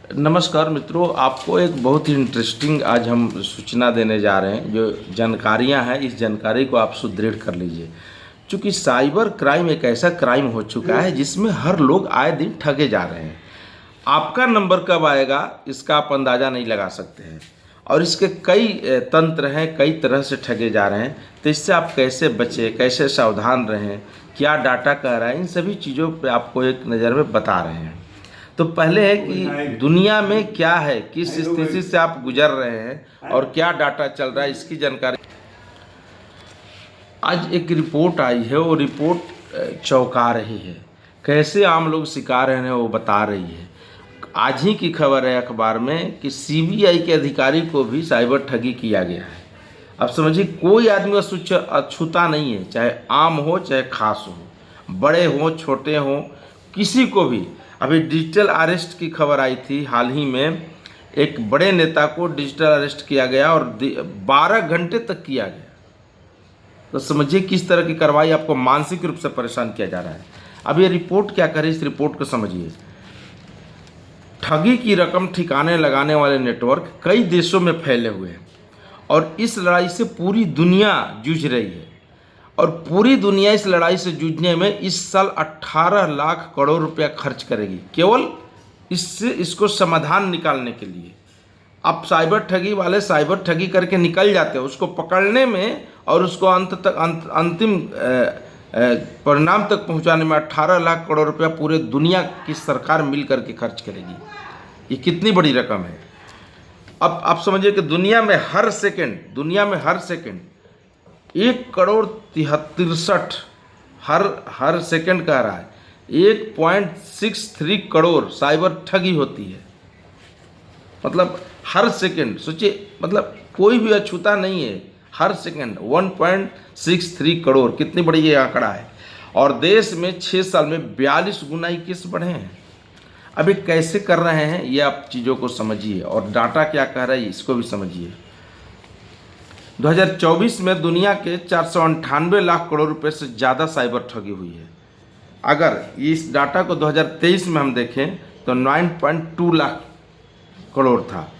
नमस्कार मित्रों, आपको एक बहुत ही इंटरेस्टिंग आज हम सूचना देने जा रहे हैं। जो जानकारियां हैं, इस जानकारी को आप सुदृढ़ कर लीजिए। क्योंकि साइबर क्राइम एक ऐसा क्राइम हो चुका है जिसमें हर लोग आए दिन ठगे जा रहे हैं। आपका नंबर कब आएगा इसका आप अंदाज़ा नहीं लगा सकते हैं, और इसके कई तंत्र हैं, कई तरह से ठगे जा रहे हैं। तो इससे आप कैसे बचें, कैसे सावधान रहें, क्या डाटा कह रहा है, इन सभी चीज़ों पर आपको एक नज़र में बता रहे हैं। तो पहले है कि दुनिया में क्या है, किस स्थिति से आप गुजर रहे हैं और क्या डाटा चल रहा है, इसकी जानकारी। आज एक रिपोर्ट आई है, वो रिपोर्ट चौंका रही है। कैसे आम लोग शिकार हैं वो बता रही है। आज ही की खबर है अखबार में कि सीबीआई के अधिकारी को भी साइबर ठगी किया गया है। अब समझिए, कोई आदमी अछूता नहीं है, चाहे आम हो चाहे खास हो, बड़े हो छोटे हो, किसी को भी। अभी डिजिटल अरेस्ट की खबर आई थी हाल ही में, एक बड़े नेता को डिजिटल अरेस्ट किया गया और 12 घंटे तक किया गया। तो समझिए किस तरह की कार्रवाई, आपको मानसिक रूप से परेशान किया जा रहा है। अब ये रिपोर्ट क्या करे, इस रिपोर्ट को समझिए। ठगी की रकम ठिकाने लगाने वाले नेटवर्क कई देशों में फैले हुए हैं और इस लड़ाई से पूरी दुनिया जूझ रही है। और पूरी दुनिया इस लड़ाई से जूझने में इस साल 18 लाख करोड़ रुपया खर्च करेगी, केवल इसको समाधान निकालने के लिए। अब साइबर ठगी वाले साइबर ठगी करके निकल जाते हैं, उसको पकड़ने में और उसको अंतिम परिणाम तक पहुंचाने में 18 लाख करोड़ रुपया पूरे दुनिया की सरकार मिल करके खर्च करेगी। ये कितनी बड़ी रकम है। अब आप समझिए कि दुनिया में हर सेकंड 1,63 हर सेकंड कह रहा है 1.63 करोड़ साइबर ठगी होती है। मतलब हर सेकंड सोचिए, मतलब कोई भी अछूता नहीं है। हर सेकंड 1.63 करोड़, कितनी बड़ी ये आंकड़ा है। और देश में 6 साल में 42 गुना ये केस बढ़े हैं। अभी कैसे कर रहे हैं ये आप चीज़ों को समझिए, और डाटा क्या कह रहा है इसको भी समझिए। 2024 में दुनिया के 498 लाख करोड़ रुपए से ज़्यादा साइबर ठगी हुई है। अगर इस डाटा को 2023 में हम देखें तो 9.2 लाख करोड़ था,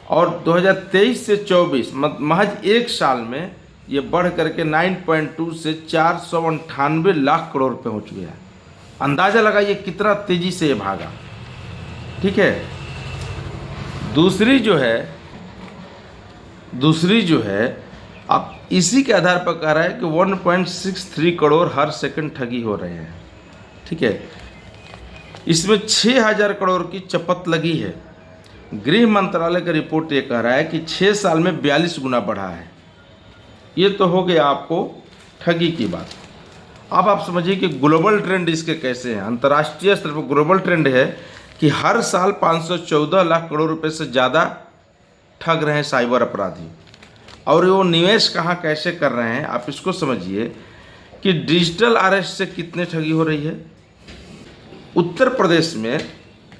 और 2023 से 24 महज एक साल में ये बढ़ करके 9.2 से 498 लाख करोड़ रुपए हो चुके हैं। अंदाज़ा लगाइए कितना तेज़ी से ये भागा। ठीक है। दूसरी जो है अब इसी के आधार पर कह रहा है कि 1.63 करोड़ हर सेकंड ठगी हो रहे हैं। ठीक है। इसमें 6,000 करोड़ की चपत लगी है। गृह मंत्रालय का रिपोर्ट ये कह रहा है कि 6 साल में 42 गुना बढ़ा है। ये तो हो गया आपको ठगी की बात। अब आप समझिए कि ग्लोबल ट्रेंड इसके कैसे हैं। अंतर्राष्ट्रीय स्तर पर ग्लोबल ट्रेंड है कि हर साल 514 लाख करोड़ रुपए से ज़्यादा ठग रहे हैं साइबर अपराधी। और वो निवेश कहाँ कैसे कर रहे हैं आप इसको समझिए कि डिजिटल अरेस्ट से कितने ठगी हो रही है। उत्तर प्रदेश में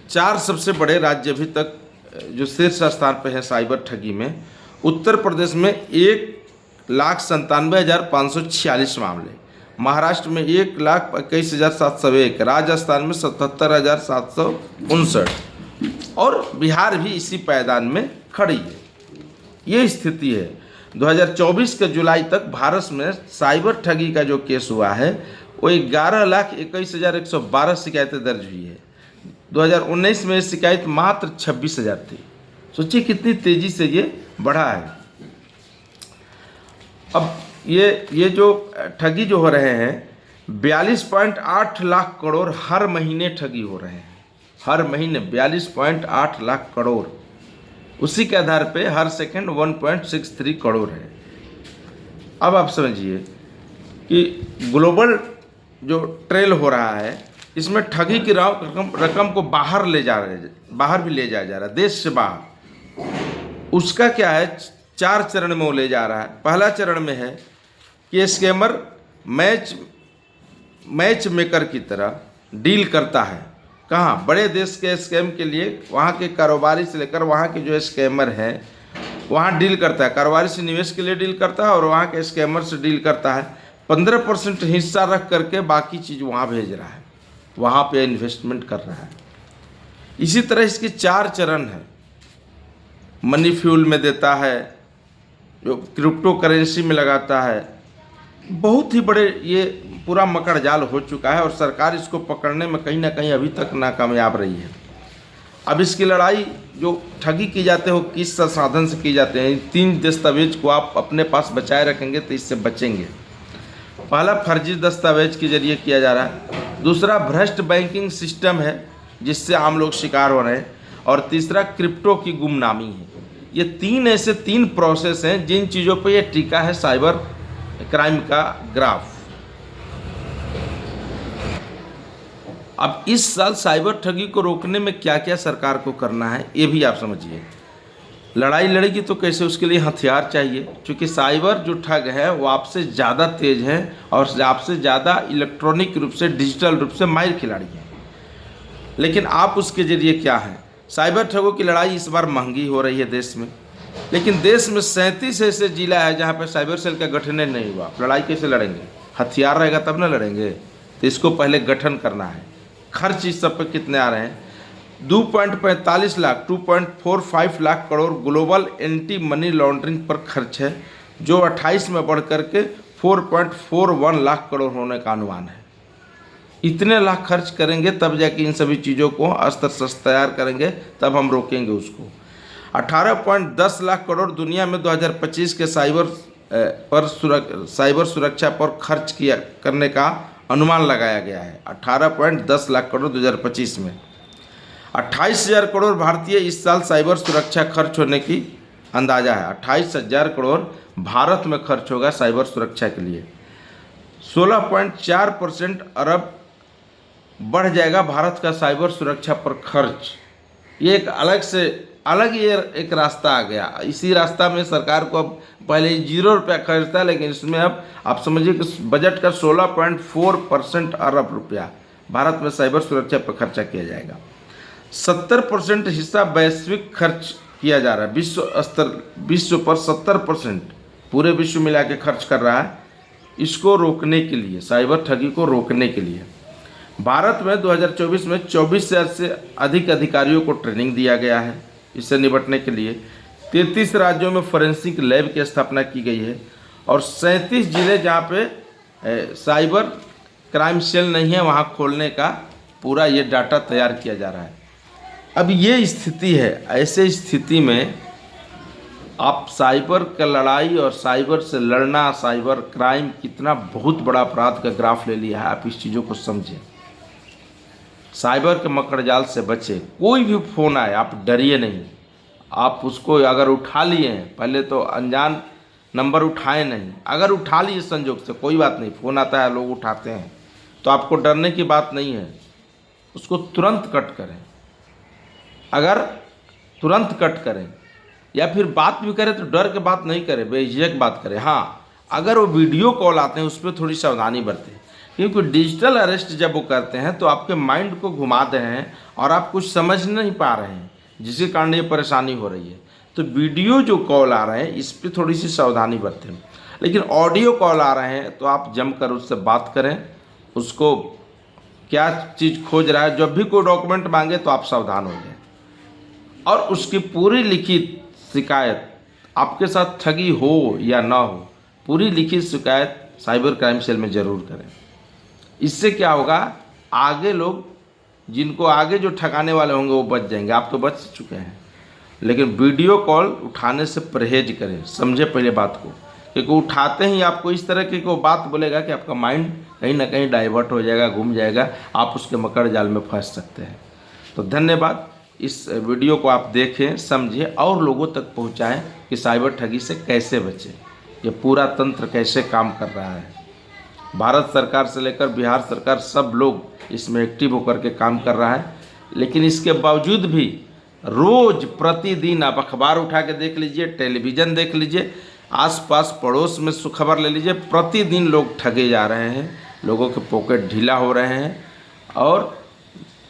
4 सबसे बड़े राज्य अभी तक जो शीर्ष स्थान पर है साइबर ठगी में। उत्तर प्रदेश में 1,97,546 मामले, महाराष्ट्र में 1,21,701, राजस्थान में 77,759 और बिहार भी इसी पायदान में खड़ी है। ये स्थिति है। 2024 के जुलाई तक भारत में साइबर ठगी का जो केस हुआ है वो 11,21,112 शिकायतें दर्ज हुई है। 2019 में शिकायत मात्र 26,000 थी। सोचिए कितनी तेज़ी से ये बढ़ा है। अब ये जो ठगी जो हो रहे हैं 42.8 लाख करोड़ हर महीने ठगी हो रहे हैं। हर महीने 42.8 लाख करोड़। उसी के आधार पे हर सेकंड 1.63 करोड़ है। अब आप समझिए कि ग्लोबल जो ट्रेल हो रहा है इसमें ठगी की रकम को बाहर भी ले जाया जा रहा है, देश से बाहर। उसका क्या है, 4 चरण में वो ले जा रहा है। पहला चरण में है कि स्कैमर मैच मेकर की तरह डील करता है। कहाँ, बड़े देश के स्कैम के लिए वहाँ के कारोबारी से लेकर वहाँ के जो स्कैमर हैं वहाँ डील करता है। कारोबारी से निवेश के लिए डील करता है और वहाँ के स्कैमर से डील करता है। 15% हिस्सा रख करके बाकी चीज़ वहाँ भेज रहा है, वहाँ पे इन्वेस्टमेंट कर रहा है। इसी तरह इसके 4 चरण हैं। मनी फ्यूल में देता है, जो क्रिप्टो करेंसी में लगाता है। बहुत ही बड़े ये पूरा मकड़ जाल हो चुका है और सरकार इसको पकड़ने में कहीं ना कहीं अभी तक नाकामयाब रही है। अब इसकी लड़ाई जो ठगी की जाते हो किस साधन से की जाते हैं, इन 3 दस्तावेज को आप अपने पास बचाए रखेंगे तो इससे बचेंगे। पहला फर्जी दस्तावेज के जरिए किया जा रहा है, दूसरा भ्रष्ट बैंकिंग सिस्टम है जिससे आम लोग शिकार हो रहे हैं, और तीसरा क्रिप्टो की गुमनामी है। ये 3 ऐसे 3 प्रोसेस हैं जिन चीज़ों पर यह टिका है साइबर क्राइम का ग्राफ। अब इस साल साइबर ठगी को रोकने में क्या क्या सरकार को करना है ये भी आप समझिए। लड़ाई लड़ेगी तो कैसे, उसके लिए हथियार चाहिए, क्योंकि साइबर जो ठग है वो आपसे ज़्यादा तेज है और आपसे ज़्यादा इलेक्ट्रॉनिक रूप से, डिजिटल रूप से माहिर खिलाड़ी है। लेकिन आप उसके जरिए क्या है, साइबर ठगों की लड़ाई इस बार महंगी हो रही है देश में। लेकिन देश में 37 ऐसे जिला है जहाँ पर साइबर सेल का गठन नहीं हुआ। लड़ाई कैसे लड़ेंगे, हथियार रहेगा तब ना लड़ेंगे। तो इसको पहले गठन करना है। खर्च इस सब पे कितने आ रहे हैं, 2.45 lakh 2.45 lakh crore global anti money laundering पर खर्च है, जो 28 में बढ़ करके 4.41 लाख करोड़ होने का अनुमान है। इतने लाख खर्च करेंगे तब जाके इन सभी चीज़ों को अस्त्र शस्त्र तैयार करेंगे, तब हम रोकेंगे उसको। 18.10 लाख करोड़ दुनिया में 2025 के साइबर सुरक्षा पर खर्च करने का अनुमान लगाया गया है। 18.10 लाख करोड़ 2025 में। 28,000 करोड़ भारतीय इस साल साइबर सुरक्षा खर्च होने की अंदाजा है। 28,000 करोड़ भारत में खर्च होगा साइबर सुरक्षा के लिए। 16.4% अरब बढ़ जाएगा भारत का साइबर सुरक्षा पर खर्च। ये एक रास्ता आ गया। इसी रास्ता में सरकार को अब पहले 0 रुपया खर्च था, लेकिन इसमें अब आप समझिए कि बजट का 16.4% अरब रुपया भारत में साइबर सुरक्षा पर खर्चा किया जाएगा। 70% हिस्सा वैश्विक खर्च किया जा रहा है। विश्व पर 70% पूरे विश्व मिला के खर्च कर रहा है इसको रोकने के लिए, साइबर ठगी को रोकने के लिए। भारत में 2024 में 24,000 से अधिक अधिकारियों को ट्रेनिंग दिया गया है इससे निपटने के लिए। 33 राज्यों में फोरेंसिक लैब की स्थापना की गई है और 37 जिले जहाँ पे साइबर क्राइम सेल नहीं है वहाँ खोलने का पूरा ये डाटा तैयार किया जा रहा है। अब ये स्थिति है, ऐसे स्थिति में आप साइबर का लड़ाई और साइबर से लड़ना, साइबर क्राइम कितना बहुत बड़ा अपराध का ग्राफ ले लिया है। आप इस चीज़ों को समझें, साइबर के मकड़ जाल से बचे। कोई भी फ़ोन आए आप डरिए नहीं। आप उसको अगर उठा लिए हैं, पहले तो अनजान नंबर उठाएं नहीं, अगर उठा लिए संजोग से कोई बात नहीं, फ़ोन आता है लोग उठाते हैं, तो आपको डरने की बात नहीं है। उसको तुरंत कट करें। अगर तुरंत कट करें या फिर बात भी करें तो डर के बात नहीं करें, बेझिझक बात करें। हाँ, अगर वो वीडियो कॉल आते हैं उस पर थोड़ी सावधानी बरतें, क्योंकि डिजिटल अरेस्ट जब वो करते हैं तो आपके माइंड को घुमा दे रहे हैं और आप कुछ समझ नहीं पा रहे हैं, जिसके कारण ये परेशानी हो रही है। तो वीडियो जो कॉल आ रहे हैं इस पर थोड़ी सी सावधानी बरतें। लेकिन ऑडियो कॉल आ रहे हैं तो आप जमकर उससे बात करें, उसको क्या चीज़ खोज रहा है, जब भी कोई डॉक्यूमेंट मांगे तो आप सावधान हो जाएं और उसकी पूरी लिखित शिकायत, आपके साथ ठगी हो या ना हो, पूरी लिखित शिकायत साइबर क्राइम सेल में ज़रूर करें। इससे क्या होगा, आगे लोग जिनको आगे जो ठगाने वाले होंगे वो बच जाएंगे। आप तो बच चुके हैं। लेकिन वीडियो कॉल उठाने से परहेज करें, समझे पहले बात को, क्योंकि उठाते ही आपको इस तरह की कोई बात बोलेगा कि आपका माइंड कहीं ना कहीं डाइवर्ट हो जाएगा, घूम जाएगा, आप उसके मकड़ जाल में फंस सकते हैं। तो धन्यवाद। इस वीडियो को आप देखें, समझें और लोगों तक पहुंचाएं कि साइबर ठगी से कैसे बचें, ये पूरा तंत्र कैसे काम कर रहा है। भारत सरकार से लेकर बिहार सरकार सब लोग इसमें एक्टिव होकर के काम कर रहा है। लेकिन इसके बावजूद भी रोज़ प्रतिदिन आप अखबार उठा के देख लीजिए, टेलीविज़न देख लीजिए, आसपास पड़ोस में खबर ले लीजिए, प्रतिदिन लोग ठगे जा रहे हैं, लोगों के पॉकेट ढीला हो रहे हैं और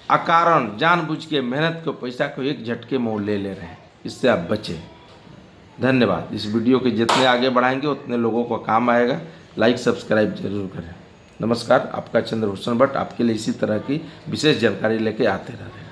अकारण जानबूझ के मेहनत को, पैसा को एक झटके में ले रहे हैं। इससे आप बचें। धन्यवाद। इस वीडियो के जितने आगे बढ़ाएंगे उतने लोगों को काम आएगा। लाइक सब्सक्राइब जरूर करें। नमस्कार, आपका चंद्रभूषण भट्ट आपके लिए इसी तरह की विशेष जानकारी लेके आते रह रहे हैं।